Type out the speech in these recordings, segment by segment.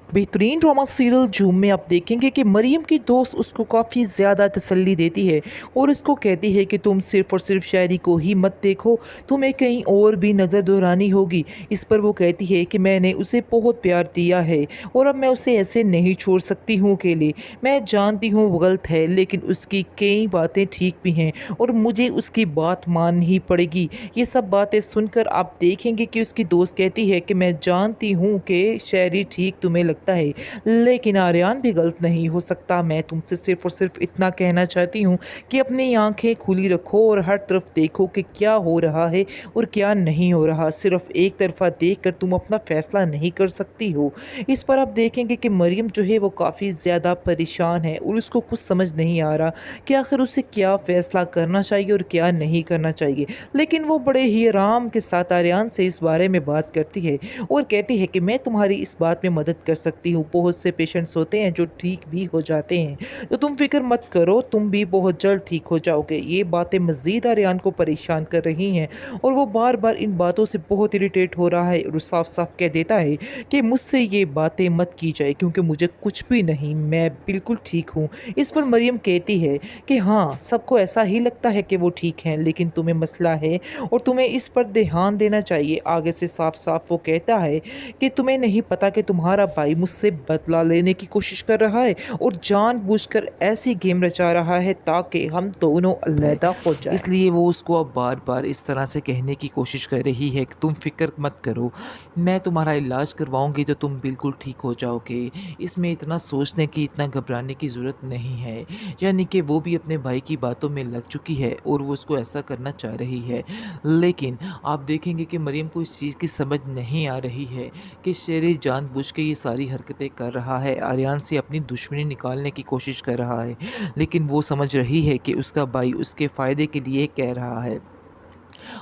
बेहतरीन drama serial झूम में आप देखेंगे कि मरियम की दोस्त उसको काफ़ी ज़्यादा तसल्ली देती है और उसको कहती है कि तुम सिर्फ़ और सिर्फ शायरी को ही मत देखो, तुम्हें कहीं और भी नज़र दोहरानी होगी। इस पर वो कहती है कि मैंने उसे बहुत प्यार दिया है और अब मैं उसे ऐसे नहीं छोड़ सकती हूँ अकेले। मैं जानती हूँ वो गलत है, लेकिन उसकी कई बातें ठीक भी हैं और मुझे उसकी बात माननी ही पड़ेगी। ये सब बातें सुनकर आप देखेंगे कि उसकी दोस्त कहती है कि मैं जानती हूँ कि शायरी ठीक तुम्हें लगता है, लेकिन आर्यन भी गलत नहीं हो सकता। मैं तुमसे सिर्फ़ और सिर्फ़ इतना कहना चाहती हूँ कि अपनी आँखें खुली रखो और हर तरफ देखो कि क्या हो रहा है और क्या नहीं हो रहा। सिर्फ़ एक तरफ़ा देखकर तुम अपना फ़ैसला नहीं कर सकती हो। इस पर आप देखेंगे कि मरियम जो है वो काफ़ी ज़्यादा परेशान है और उसको कुछ समझ नहीं आ रहा कि आखिर उसे क्या फ़ैसला करना चाहिए और क्या नहीं करना चाहिए। लेकिन वो बड़े ही आराम के साथ आर्यन से इस बारे में बात करती है और कहती है कि मैं तुम्हारी इस बात में मदद कर सकती हूँ। बहुत से पेशेंट्स होते हैं जो ठीक भी हो जाते हैं, तो तुम फ़िक्र मत करो, तुम भी बहुत जल्द ठीक हो जाओगे। ये बातें मज़ीद आर्यन को परेशान कर रही हैं और वो बार-बार इन बातों से बहुत इरिटेट हो रहा है और वो साफ-साफ कह देता है कि मुझसे ये बातें मत की जाए क्योंकि मुझे कुछ भी नहीं, मैं बिल्कुल ठीक हूँ। इस पर मरियम कहती है कि हाँ, सबको ऐसा ही लगता है कि वो ठीक हैं, लेकिन तुम्हें मसला है और तुम्हें इस पर ध्यान देना चाहिए। आगे से साफ-साफ वो कहता है कि तुम्हें नहीं पता कि तुम्हारा भाई मुझसे बदला लेने की कोशिश कर रहा है और जानबूझकर ऐसी गेम रचा रहा है ताकि हम दोनों अलहदा हो जाएँ। इसलिए वो उसको अब बार-बार इस तरह से कहने की कोशिश कर रही है कि तुम फ़िक्र मत करो, मैं तुम्हारा इलाज करवाऊँगी तो तुम बिल्कुल ठीक हो जाओगे। इसमें इतना सोचने की, इतना घबराने की ज़रूरत नहीं है। यानी कि वो भी अपने भाई की बातों में लग चुकी है और वो उसको ऐसा करना चाह रही है। लेकिन आप देखेंगे कि मरियम को इस चीज़ की समझ नहीं आ रही है कि शेर जानबूझ के ये सारी हरकतें कर रहा है, आर्यन से अपनी दुश्मनी निकालने की कोशिश कर रहा है। लेकिन वो समझ रही है कि उसका भाई उसके फ़ायदे के लिए कह रहा है।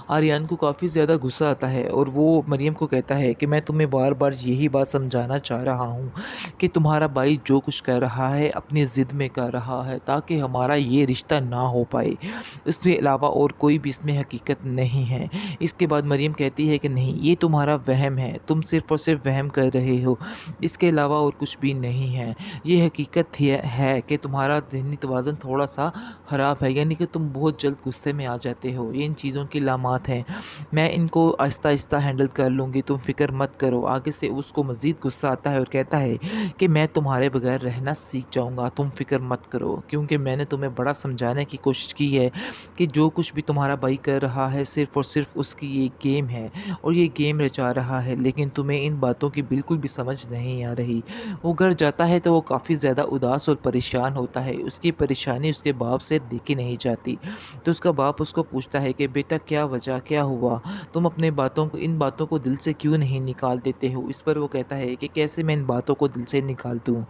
आर्यन को काफ़ी ज़्यादा गुस्सा आता है और वो मरियम को कहता है कि मैं तुम्हें बार-बार यही बात समझाना चाह रहा हूँ कि तुम्हारा भाई जो कुछ कर रहा है अपनी ज़िद में कर रहा है ताकि हमारा ये रिश्ता ना हो पाए। इसके अलावा और कोई भी इसमें हकीकत नहीं है। इसके बाद मरियम कहती है कि नहीं, ये तुम्हारा वहम है, तुम सिर्फ़ और सिर्फ़ वहम कर रहे हो। इसके अलावा और कुछ भी नहीं है। ये हकीकत है कि तुम्हारा ज़हनी तवाज़ुन थोड़ा-सा ख़राब है, यानी कि तुम बहुत जल्द गुस्से में आ जाते हो। ये इन चीज़ों की अलामात हैं। मैं इनको आहिस्ता-आहिस्ता हैंडल कर लूँगी, तुम फ़िक्र मत करो। आगे से उसको मज़ीद गुस्सा आता है और कहता है कि मैं तुम्हारे बगैर रहना सीख जाऊँगा, तुम फ़िक्र मत करो। क्योंकि मैंने तुम्हें बड़ा समझाने की कोशिश की है कि जो कुछ भी तुम्हारा भाई कर रहा है सिर्फ़ और सिर्फ़ उसकी ये गेम है और ये गेम रचा रहा है, लेकिन तुम्हें इन बातों की बिल्कुल भी समझ नहीं आ रही। वो घर जाता है तो वो काफ़ी ज़्यादा उदास और परेशान होता है। उसकी परेशानी उसके बाप से देखी नहीं जाती। तो उसका बाप उसको पूछता है कि बेटा क्या वजह, क्या हुआ? तुम अपने बातों को इन बातों को दिल से क्यों नहीं निकाल देते हो? इस पर वो कहता है कि कैसे मैं इन बातों को दिल से निकाल दूँ?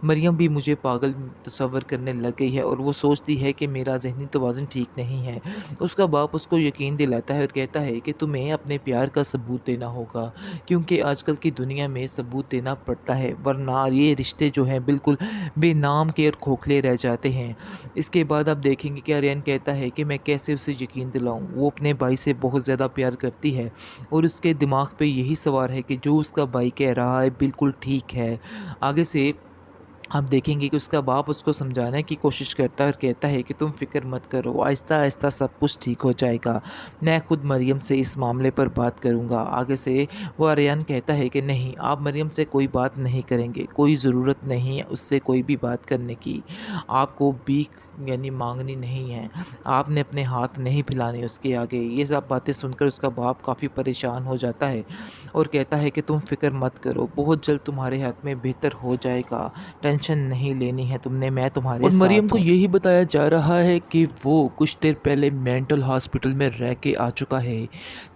मरियम भी मुझे पागल तस्वर करने लग गई है और वो सोचती है कि मेरा ज़हनी तवाज़ुन ठीक नहीं है। उसका बाप उसको यकीन दिलाता है और कहता है कि तुम्हें अपने प्यार का सबूत देना होगा, क्योंकि आजकल की दुनिया में सबूत देना पड़ता है, वरना ये रिश्ते जो हैं बिल्कुल बेनाम के और खोखले रह जाते हैं। इसके बाद आप देखेंगे कि आर्यन कहता है कि मैं कैसे उसे यकीन दिलाऊँ? वो अपने भाई से बहुत ज़्यादा प्यार करती है और उसके दिमाग पे यही सवार है कि जो उसका भाई कह रहा है बिल्कुल ठीक है। आगे से आप देखेंगे कि उसका बाप उसको समझाने की कोशिश करता है और कहता है कि तुम फ़िक्र मत करो, आहिस्ता-आहिस्ता सब कुछ ठीक हो जाएगा। मैं खुद मरियम से इस मामले पर बात करूँगा। आगे से वो आर्यन कहता है कि नहीं, आप मरियम से कोई बात नहीं करेंगे, कोई ज़रूरत नहीं है उससे कोई भी बात करने की। आपको भीख यानी माँगनी नहीं है, आपने अपने हाथ नहीं फैलाने उसके आगे। ये सब बातें सुनकर उसका बाप काफ़ी परेशान हो जाता है और कहता है कि तुम फ़िक्र मत करो, बहुत जल्द तुम्हारे हक़ में बेहतर हो जाएगा। टेंशन नहीं लेनी है तुमने, मैं तुम्हारे और मरियम साथ को हूँ। यही बताया जा रहा है कि वो कुछ देर पहले मेंटल हॉस्पिटल में रह के आ चुका है,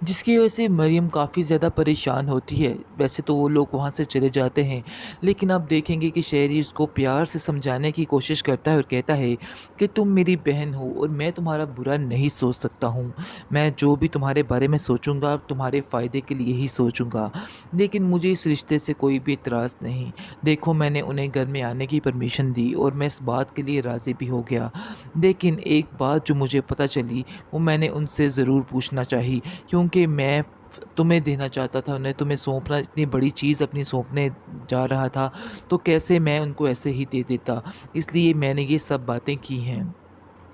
जिसकी वजह से मरियम काफ़ी ज़्यादा परेशान होती है। वैसे तो वो लोग वहाँ से चले जाते हैं, लेकिन आप देखेंगे कि शहरी उसको प्यार से समझाने की कोशिश करता है और कहता है कि तुम मेरी बहन हो और मैं तुम्हारा बुरा नहीं सोच सकता हूँ। मैं जो भी तुम्हारे बारे में सोचूंगा तुम्हारे फ़ायदे के लिए ही सोचूंगा, लेकिन मुझे इस रिश्ते से कोई भी इतराज़ नहीं। देखो, मैंने उन्हें घर में आने की परमिशन दी और मैं इस बात के लिए राज़ी भी हो गया। लेकिन एक बात जो मुझे पता चली वो मैंने उनसे ज़रूर पूछना चाहिए, क्योंकि मैं तुम्हें देना चाहता था, उन्हें तुम्हें सौंपना, इतनी बड़ी चीज़ अपनी सौंपने जा रहा था, तो कैसे मैं उनको ऐसे ही दे देता। इसलिए मैंने ये सब बातें की हैं।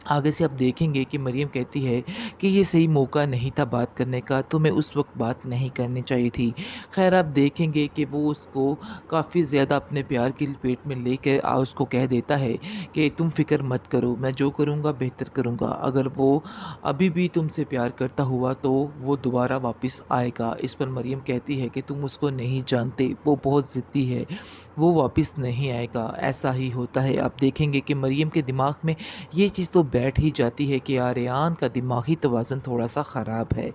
आगे से आप देखेंगे कि मरियम कहती है कि ये सही मौका नहीं था बात करने का, तुम्हें उस वक़्त बात नहीं करनी चाहिए थी। ख़ैर आप देखेंगे कि वो उसको काफ़ी ज़्यादा अपने प्यार की लपेट में लेके उसको कह देता है कि तुम फ़िक्र मत करो, मैं जो करूँगा बेहतर करूँगा। अगर वो अभी भी तुमसे प्यार करता हुआ तो वो दोबारा वापस आएगा। इस पर मरियम कहती है कि तुम उसको नहीं जानते, वो बहुत ज़िद्दी है, वो वापस नहीं आएगा, ऐसा ही होता है। आप देखेंगे कि मरियम के दिमाग में ये चीज़ तो बैठ ही जाती है कि आर्यन का दिमागी तवाज़ुन थोड़ा-सा ख़राब है।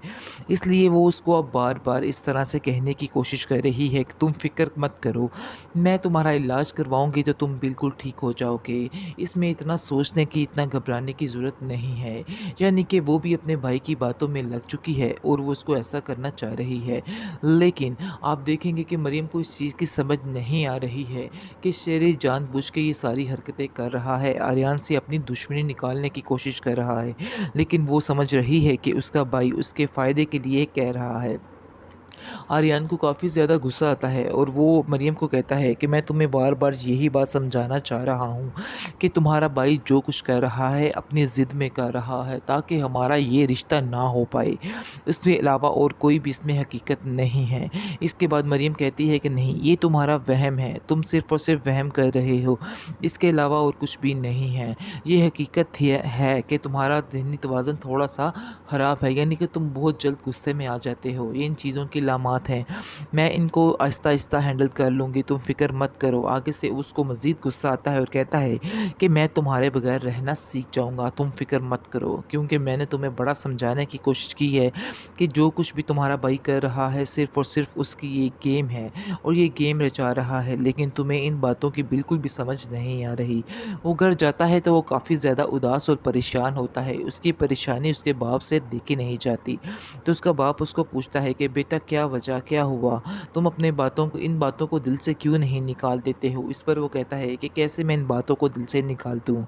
इसलिए वो उसको अब बार-बार इस तरह से कहने की कोशिश कर रही है कि तुम फ़िक्र मत करो, मैं तुम्हारा इलाज करवाऊँगी तो तुम बिल्कुल ठीक हो जाओगे। इसमें इतना सोचने की, इतना घबराने की ज़रूरत नहीं है। यानी कि वो भी अपने भाई की बातों में लग चुकी है और वो उसको ऐसा करना चाह रही है। लेकिन आप देखेंगे कि मरियम को इस चीज़ की समझ नहीं आ रही है कि शेर जानबूझ के ये सारी हरकतें कर रहा है, आर्यन से अपनी दुश्मनी निकालने की कोशिश कर रहा है। लेकिन वो समझ रही है कि उसका भाई उसके फ़ायदे के लिए कह रहा है। आर्यन को काफ़ी ज़्यादा गुस्सा आता है और वो मरियम को कहता है कि मैं तुम्हें बार-बार यही बात समझाना चाह रहा हूँ कि तुम्हारा भाई जो कुछ कर रहा है अपनी ज़िद में कर रहा है ताकि हमारा ये रिश्ता ना हो पाए। इसके अलावा और कोई भी इसमें हकीकत नहीं है। इसके बाद मरियम कहती है कि नहीं, ये तुम्हारा वहम है, तुम सिर्फ़ और सिर्फ़ वहम कर रहे हो, इसके अलावा और कुछ भी नहीं है। ये हकीकत है कि तुम्हारा ज़हनी तवाज़ुन थोड़ा-सा ख़राब है, यानी कि तुम बहुत जल्द गुस्से में आ जाते हो। ये इन चीज़ों की अलामात हैं। मैं इनको आहिस्ता-आहिस्ता हैंडल कर लूँगी, तुम फ़िक्र मत करो। आगे से उसको मज़ीद गुस्सा आता है और कहता है कि मैं तुम्हारे बगैर रहना सीख जाऊँगा, तुम फ़िक्र मत करो। क्योंकि मैंने तुम्हें बड़ा समझाने की कोशिश की है कि जो कुछ भी तुम्हारा भाई कर रहा है सिर्फ़ और सिर्फ़ उसकी ये गेम है और ये गेम रचा रहा है, लेकिन तुम्हें इन बातों की बिल्कुल भी समझ नहीं आ रही। वो घर जाता है तो वो काफ़ी ज़्यादा उदास और परेशान होता है। उसकी परेशानी उसके बाप से देखी नहीं जाती। तो उसका बाप उसको पूछता है कि बेटा क्या वजह, क्या हुआ? तुम अपने बातों को, इन बातों को दिल से क्यों नहीं निकाल देते हो? इस पर वो कहता है कि कैसे मैं इन बातों को दिल से निकाल दूँ?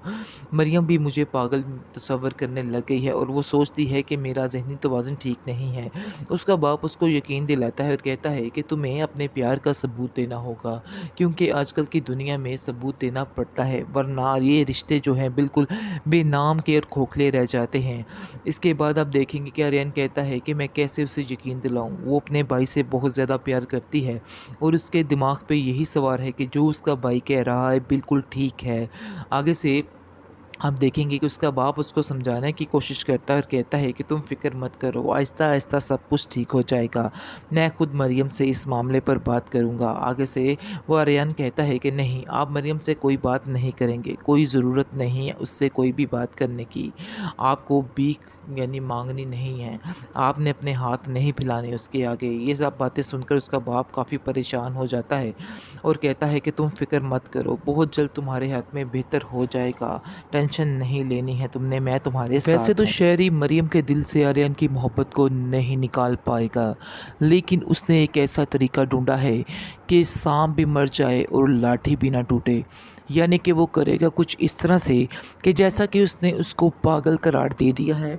मरियम भी मुझे पागल तस्वर करने लग गई है और वो सोचती है कि मेरा ज़हनी तवाज़ुन ठीक नहीं है। उसका बाप उसको यकीन दिलाता है और कहता है कि तुम्हें अपने प्यार का सबूत देना होगा, क्योंकि आजकल की दुनिया में सबूत देना पड़ता है, वरना ये रिश्ते जो हैं बिल्कुल बेनाम के और खोखले रह जाते हैं। इसके बाद आप देखेंगे कि आर्यन कहता है कि मैं कैसे उसे यकीन दिलाऊँ? वो अपने भाई से बहुत ज़्यादा प्यार करती है और उसके दिमाग पे यही सवार है कि जो उसका भाई कह रहा है बिल्कुल ठीक है। आगे से आप देखेंगे कि उसका बाप उसको समझाने की कोशिश करता है और कहता है कि तुम फ़िक्र मत करो, आहिस्ता-आहिस्ता सब कुछ ठीक हो जाएगा। मैं खुद मरियम से इस मामले पर बात करूँगा। आगे से वो आर्यन कहता है कि नहीं, आप मरियम से कोई बात नहीं करेंगे, कोई ज़रूरत नहीं है उससे कोई भी बात करने की। आपको भीख यानी माँगनी नहीं है, आपने अपने हाथ नहीं फैलाने उसके आगे। ये सब बातें सुनकर उसका बाप काफ़ी परेशान हो जाता है और कहता है कि तुम फ़िक्र मत करो, बहुत जल्द तुम्हारे हाथ में बेहतर हो जाएगा। टेंशन नहीं लेनी है तुमने, मैं तुम्हारे साथ वैसे तो हूँ। शायरी मरियम के दिल से आर्यन की मोहब्बत को नहीं निकाल पाएगा, लेकिन उसने एक ऐसा तरीका ढूँढा है कि सांप भी मर जाए और लाठी भी ना टूटे। यानी कि वो करेगा कुछ इस तरह से कि जैसा कि उसने उसको पागल करार दे दिया है